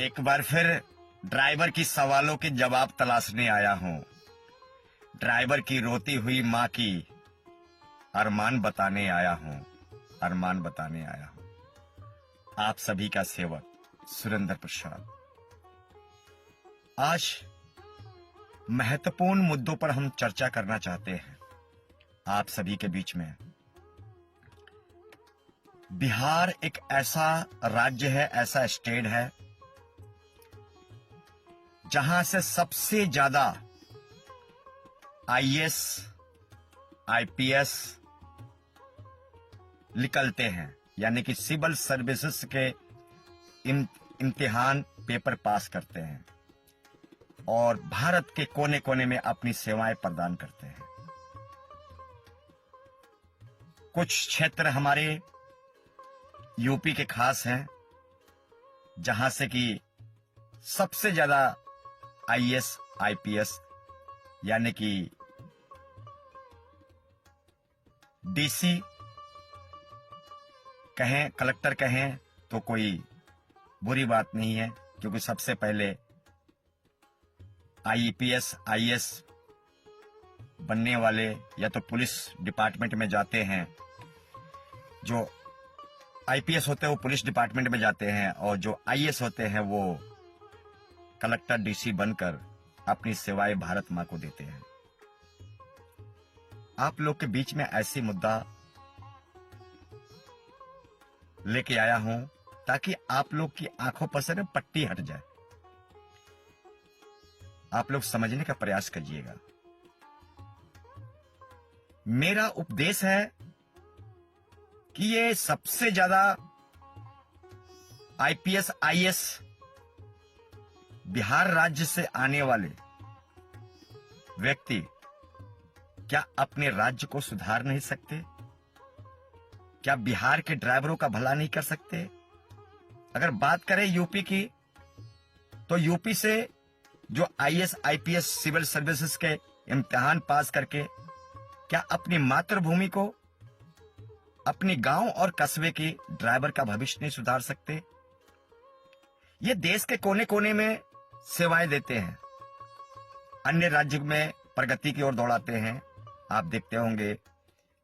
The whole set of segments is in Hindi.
एक बार फिर ड्राइवर की सवालों के जवाब तलाशने आया हूं। ड्राइवर की रोती हुई मां की अरमान बताने आया हूं। अरमान बताने आया हूं। आप सभी का सेवक सुरेंद्र प्रसाद। आज महत्वपूर्ण मुद्दों पर हम चर्चा करना चाहते हैं आप सभी के बीच में। बिहार एक ऐसा राज्य है, ऐसा स्टेट है जहां से सबसे ज्यादा आईएएस, आईपीएस निकलते हैं, यानी कि सिविल सर्विसेज के इम्तिहान पेपर पास करते हैं और भारत के कोने कोने में अपनी सेवाएं प्रदान करते हैं। कुछ क्षेत्र हमारे यूपी के खास हैं जहां से कि सबसे ज्यादा आईएएस, आईपीएस यानी कि डीसी कहें, कलेक्टर कहें तो कोई बुरी बात नहीं है, क्योंकि सबसे पहले आईपीएस, आईएएस बनने वाले या तो पुलिस डिपार्टमेंट में जाते हैं, जो आईपीएस होते हैं वो पुलिस डिपार्टमेंट में जाते हैं, और जो आईएएस होते हैं वो कलेक्टर, डीसी बनकर अपनी सेवाएं भारत मां को देते हैं। आप लोग के बीच में ऐसी मुद्दा लेके आया हूं ताकि आप लोग की आंखों पर से पट्टी हट जाए। आप लोग समझने का प्रयास कीजिएगा। मेरा उपदेश है कि ये सबसे ज्यादा आईपीएस, आईएएस बिहार राज्य से आने वाले व्यक्ति क्या अपने राज्य को सुधार नहीं सकते? क्या बिहार के ड्राइवरों का भला नहीं कर सकते? अगर बात करें यूपी की, तो यूपी से जो आईएएस, आईपीएस सिविल सर्विसेज के इम्तिहान पास करके क्या अपनी मातृभूमि को, अपनी गांव और कस्बे की ड्राइवर का भविष्य नहीं सुधार सकते? ये देश के कोने कोने में सेवाएं देते हैं, अन्य राज्य में प्रगति की ओर दौड़ाते हैं। आप देखते होंगे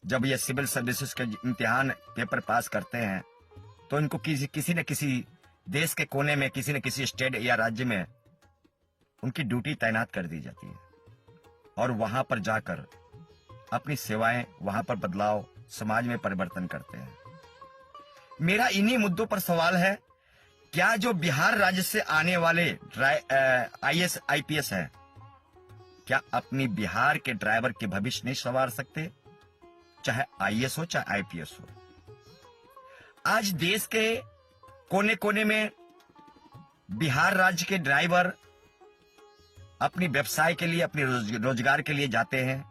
जब ये सिविल सर्विसेज के इम्तिहान पेपर पास करते हैं तो इनको किसी न किसी देश के कोने में, किसी न किसी स्टेट या राज्य में उनकी ड्यूटी तैनात कर दी जाती है और वहां पर जाकर अपनी सेवाएं, वहां पर बदलाव, समाज में परिवर्तन करते हैं। मेरा इन्हीं मुद्दों पर सवाल है, क्या जो बिहार राज्य से आने वाले आईएएस, आईपीएस हैं, क्या अपनी बिहार के ड्राइवर के भविष्य नहीं संवार सकते? चाहे आईएएस हो, चाहे आईपीएस हो। आज देश के कोने कोने में बिहार राज्य के ड्राइवर अपनी व्यवसाय के लिए, अपने रोजगार के लिए जाते हैं।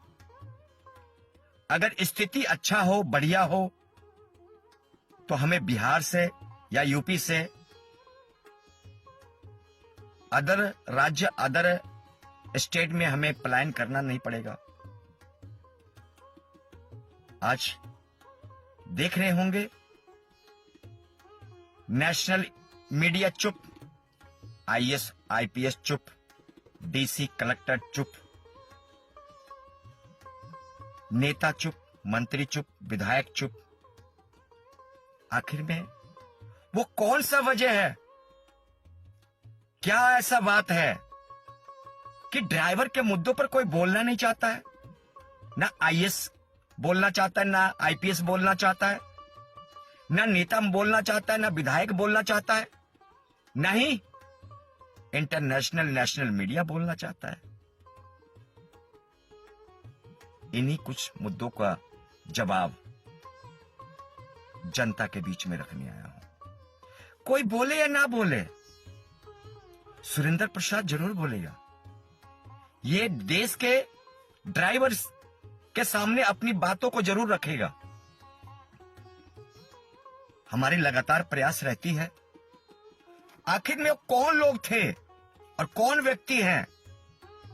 अगर स्थिति अच्छा हो, बढ़िया हो, तो हमें बिहार से या यूपी से अदर राज्य, अदर स्टेट में हमें पलायन करना नहीं पड़ेगा। आज देख रहे होंगे नेशनल मीडिया चुप, आईएएस, आईपीएस चुप, डीसी, कलेक्टर चुप, नेता चुप, मंत्री चुप, विधायक चुप। आखिर में वो कौन सा वजह है? क्या ऐसा बात है कि ड्राइवर के मुद्दों पर कोई बोलना नहीं चाहता है? ना आईएएस बोलना चाहता है, ना आईपीएस बोलना चाहता है, ना नेता बोलना चाहता है, ना विधायक बोलना चाहता है, ना ही इंटरनेशनल, नेशनल मीडिया बोलना चाहता है। इन्हीं कुछ मुद्दों का जवाब जनता के बीच में रखने आया हूं। कोई बोले या ना बोले, सुरेंद्र प्रसाद जरूर बोलेगा। ये देश के ड्राइवर्स के सामने अपनी बातों को जरूर रखेगा। हमारी लगातार प्रयास रहती है, आखिर में कौन लोग थे और कौन व्यक्ति हैं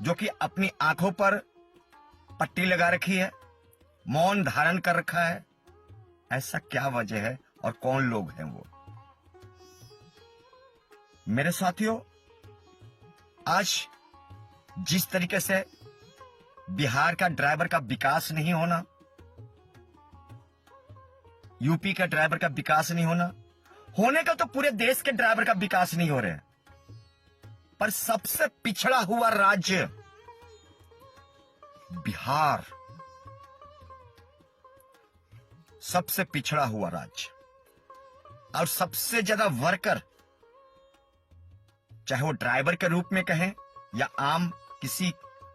जो कि अपनी आंखों पर पट्टी लगा रखी है, मौन धारण कर रखा है? ऐसा क्या वजह है और कौन लोग हैं वो? मेरे साथियों, आज जिस तरीके से बिहार का ड्राइवर का विकास नहीं होना, यूपी का ड्राइवर का विकास नहीं होना, होने का तो पूरे देश के ड्राइवर का विकास नहीं हो रहे, पर सबसे पिछड़ा हुआ राज्य बिहार, सबसे पिछड़ा हुआ राज्य, और सबसे ज्यादा वर्कर, चाहे वो ड्राइवर के रूप में कहें या आम किसी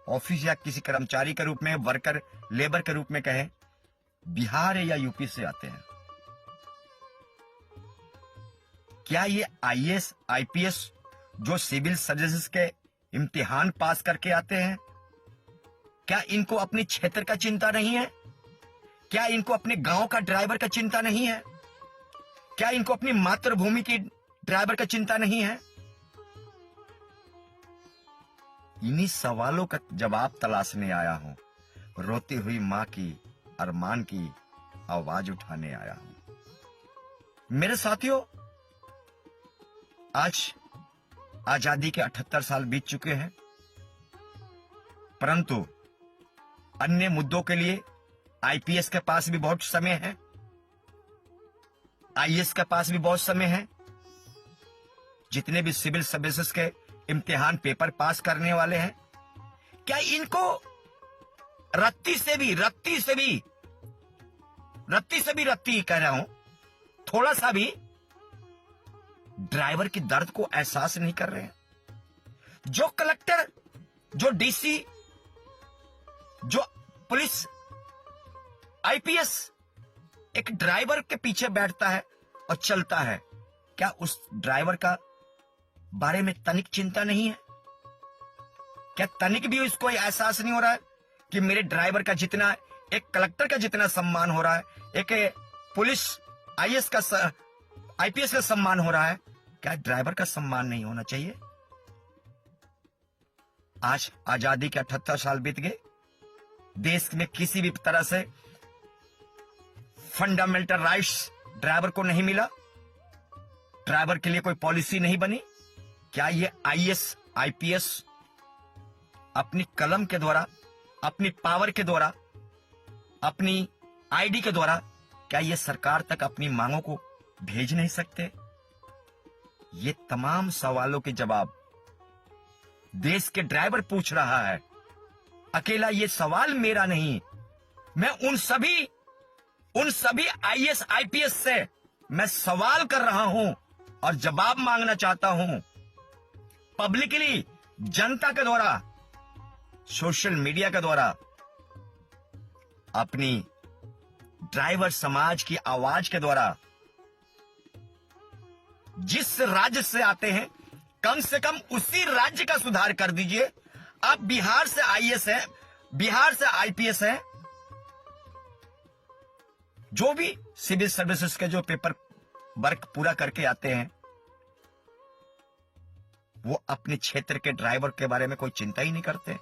ऑफिस या किसी कर्मचारी के रूप में, वर्कर लेबर के रूप में कहें, बिहार या यूपी से आते हैं। क्या ये आईएएस आईपीएस जो सिविल सर्विसेज के इम्तिहान पास करके आते हैं, क्या इनको अपने क्षेत्र का चिंता नहीं है? क्या इनको अपने गांव का ड्राइवर का चिंता नहीं है? क्या इनको अपनी मातृभूमि की ड्राइवर का चिंता नहीं है? इन्हीं सवालों का जवाब तलाशने आया हूं, रोती हुई मां की अरमान की आवाज उठाने आया हूं। मेरे साथियों, आज आजादी के 78 साल बीत चुके हैं, परंतु अन्य मुद्दों के लिए आईपीएस के पास भी बहुत समय है, आईएएस के पास भी बहुत समय है। जितने भी सिविल सर्विसेज के इम्तिहान पेपर पास करने वाले हैं, क्या इनको रत्ती से भी कह रहा हूं, थोड़ा सा भी ड्राइवर की दर्द को एहसास नहीं कर रहे हैं? जो कलेक्टर, जो डीसी, जो पुलिस, आईपीएस एक ड्राइवर के पीछे बैठता है और चलता है, क्या उस ड्राइवर का बारे में तनिक चिंता नहीं है? क्या तनिक भी उसको एहसास नहीं हो रहा है कि मेरे ड्राइवर का जितना, एक कलेक्टर का जितना सम्मान हो रहा है, एक पुलिस आईएएस का, आईपीएस का सम्मान हो रहा है, क्या ड्राइवर का सम्मान नहीं होना चाहिए? आज आजादी के 78 साल बीत गए, देश में किसी भी तरह से फंडामेंटल राइट्स ड्राइवर को नहीं मिला, ड्राइवर के लिए कोई पॉलिसी नहीं बनी। क्या ये आईएएस आईपीएस अपनी कलम के द्वारा, अपनी पावर के द्वारा, अपनी आईडी के द्वारा, क्या ये सरकार तक अपनी मांगों को भेज नहीं सकते? ये तमाम सवालों के जवाब देश के ड्राइवर पूछ रहा है। अकेला ये सवाल मेरा नहीं, मैं उन सभी आईएएस आईपीएस से मैं सवाल कर रहा हूं और जवाब मांगना चाहता हूं, पब्लिकली, जनता के द्वारा, सोशल मीडिया के द्वारा, अपनी ड्राइवर समाज की आवाज के द्वारा। जिस राज्य से आते हैं, कम से कम उसी राज्य का सुधार कर दीजिए। आप बिहार से आईएएस है, बिहार से आईपीएस है, जो भी सिविल सर्विसेज के जो पेपर वर्क पूरा करके आते हैं, वो अपने क्षेत्र के ड्राइवर के बारे में कोई चिंता ही नहीं करते।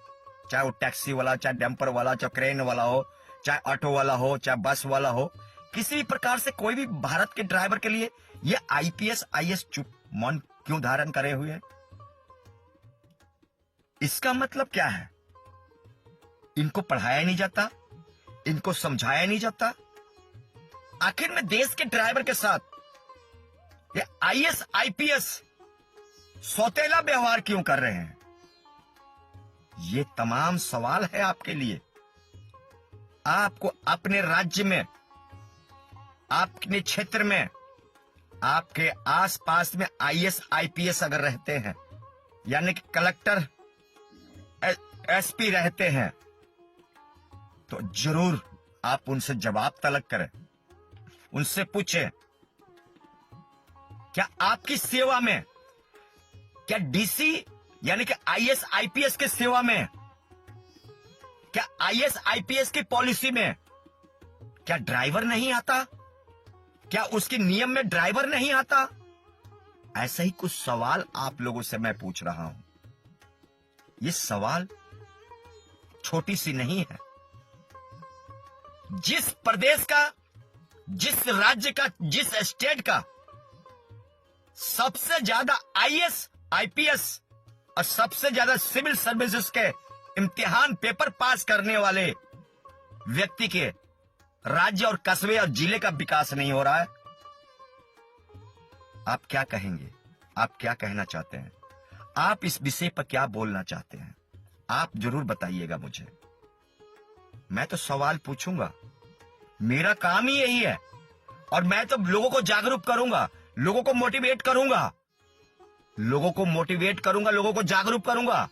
चाहे वो टैक्सी वाला, चाहे डंपर वाला, चाहे क्रेन वाला हो, चाहे ऑटो वाला हो, चाहे बस वाला हो, किसी भी प्रकार से कोई भी भारत के ड्राइवर के लिए ये आईपीएस आईएएस चुप मौन क्यों धारण करे हुए है? इसका मतलब क्या है? इनको पढ़ाया नहीं जाता, इनको समझाया नहीं जाता। आखिर में देश के ड्राइवर के साथ ये आईएएस आईपीएस सौतेला व्यवहार क्यों कर रहे हैं? ये तमाम सवाल है आपके लिए। आपको अपने राज्य में, अपने क्षेत्र में, आपके आसपास में आईएएस आईपीएस अगर रहते हैं, यानी कि कलेक्टर एसपी रहते हैं, तो जरूर आप उनसे जवाब तलब करें, उनसे पूछें, क्या आपकी सेवा में, क्या डीसी यानी कि आईएएस आईपीएस के सेवा में, क्या आईएएस आईपीएस की पॉलिसी में क्या ड्राइवर नहीं आता? क्या उसके नियम में ड्राइवर नहीं आता? ऐसा ही कुछ सवाल आप लोगों से मैं पूछ रहा हूं। ये सवाल छोटी सी नहीं है। जिस प्रदेश का, जिस राज्य का, जिस स्टेट का सबसे ज्यादा आईएएस, आईपीएस और सबसे ज्यादा सिविल सर्विसेज के इम्तिहान पेपर पास करने वाले व्यक्ति के राज्य और कस्बे और जिले का विकास नहीं हो रहा है। आप क्या कहेंगे? आप क्या कहना चाहते हैं? आप इस विषय पर क्या बोलना चाहते हैं? आप जरूर बताइएगा मुझे। मैं तो सवाल पूछूंगा, मेरा काम ही यही है, और मैं तो लोगों को जागरूक करूंगा, लोगों को मोटिवेट करूंगा, लोगों को मोटिवेट करूंगा, लोगों को जागरूक करूंगा।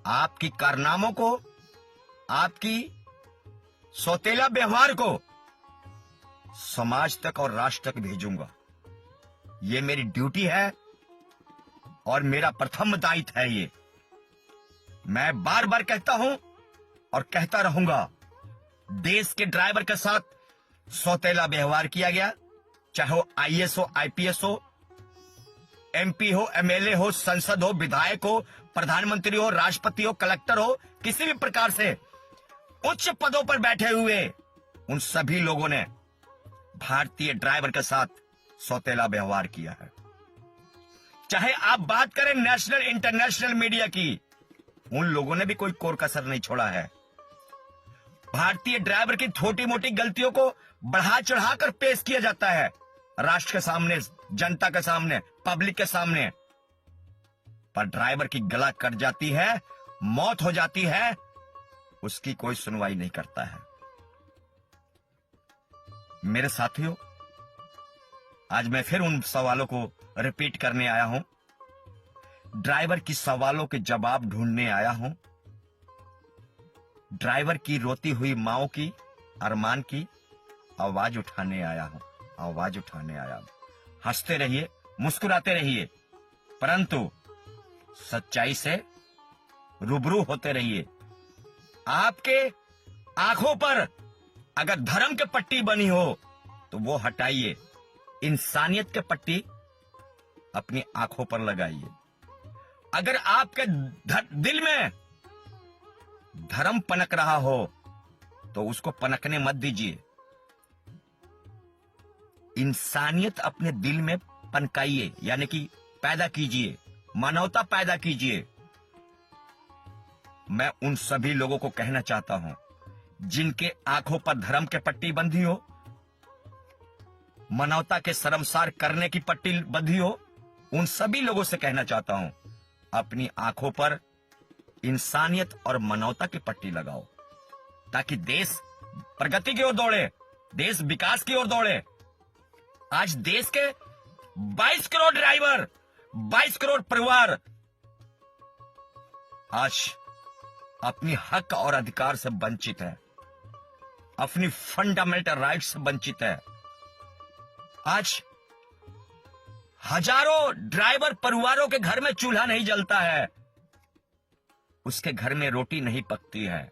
आपकी कारनामों को, आपकी सौतेला व्यवहार को समाज तक और राष्ट्र तक भेजूंगा। ये मेरी ड्यूटी है और मेरा प्रथम दायित्व है। ये मैं बार बार कहता हूं और कहता रहूंगा। देश के ड्राइवर के साथ सौतेला व्यवहार किया गया, चाहे वो आईएएस हो, आईपीएस हो, एमपी हो, एमएलए हो, संसद हो, विधायक हो, प्रधानमंत्री हो, राष्ट्रपति हो, कलेक्टर हो, किसी भी प्रकार से उच्च पदों पर बैठे हुए उन सभी लोगों ने भारतीय ड्राइवर के साथ सौतेला व्यवहार किया है। चाहे आप बात करें नेशनल इंटरनेशनल मीडिया की, उन लोगों ने भी कोई कोर कसर नहीं छोड़ा है। भारतीय ड्राइवर की छोटी मोटी गलतियों को बढ़ा चढ़ाकर पेश किया जाता है राष्ट्र के सामने, जनता के सामने, पब्लिक के सामने। पर ड्राइवर की गला कट जाती है, मौत हो जाती है, उसकी कोई सुनवाई नहीं करता है। मेरे साथियों, आज मैं फिर उन सवालों को रिपीट करने आया हूं। ड्राइवर की सवालों के जवाब ढूंढने आया हूं। ड्राइवर की रोती हुई माओ की, अरमान की आवाज उठाने आया हूं, आवाज उठाने आया हूं। हंसते रहिए, मुस्कुराते रहिए, परंतु सच्चाई से रूबरू होते रहिए। आपके आंखों पर अगर धर्म के पट्टी बनी हो तो वो हटाइए, इंसानियत के पट्टी अपनी आंखों पर लगाइए। अगर आपके दिल में धर्म पनक रहा हो तो उसको पनकने मत दीजिए। इंसानियत अपने दिल में पनकाइए, यानी कि पैदा कीजिए, मानवता पैदा कीजिए। मैं उन सभी लोगों को कहना चाहता हूं जिनके आंखों पर धर्म के पट्टी बंधी हो, मानवता के शर्मसार करने की पट्टी बंधी हो, उन सभी लोगों से कहना चाहता हूं, अपनी आंखों पर इंसानियत और मानवता की पट्टी लगाओ, ताकि देश प्रगति की ओर दौड़े, देश विकास की ओर दौड़े। आज देश के 22 करोड़ ड्राइवर, 22 करोड़ परिवार आज अपनी हक और अधिकार से वंचित है, अपनी फंडामेंटल राइट से वंचित है। आज हजारों ड्राइवर परिवारों के घर में चूल्हा नहीं जलता है, उसके घर में रोटी नहीं पकती है।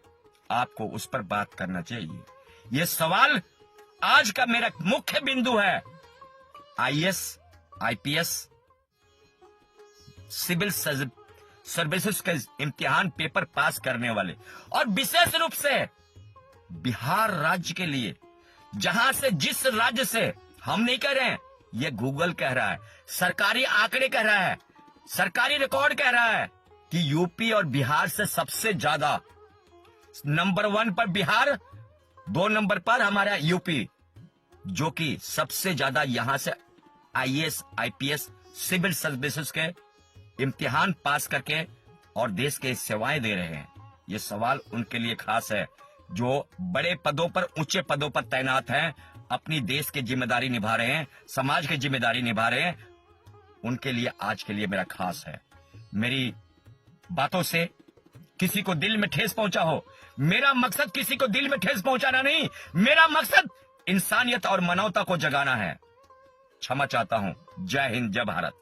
आपको उस पर बात करना चाहिए। यह सवाल आज का मेरा मुख्य बिंदु है। आईएएस, आईपीएस, सिविल सर्विसेज के इम्तिहान पेपर पास करने वाले, और विशेष रूप से बिहार राज्य के लिए, जहां से, जिस राज्य से, हम नहीं कह रहे हैं, ये गूगल कह रहा है, सरकारी आंकड़े कह रहा है, सरकारी रिकॉर्ड कह रहा है कि यूपी और बिहार से सबसे ज्यादा, नंबर 1 पर बिहार, 2 नंबर पर हमारा यूपी, जो कि सबसे ज्यादा यहां से आईएएस, आईपीएस, सिविल सर्विसेज के इम्तिहान पास करके और देश के सेवाएं दे रहे हैं। ये सवाल उनके लिए खास है जो बड़े पदों पर, ऊंचे पदों पर तैनात हैं, अपनी देश की जिम्मेदारी निभा रहे हैं, समाज की जिम्मेदारी निभा रहे हैं। उनके लिए आज के लिए मेरा खास है। मेरी बातों से किसी को दिल में ठेस पहुंचा हो, मेरा मकसद किसी को दिल में ठेस पहुंचाना नहीं, मेरा मकसद इंसानियत और मानवता को जगाना है। क्षमा चाहता हूं। जय हिंद, जय भारत।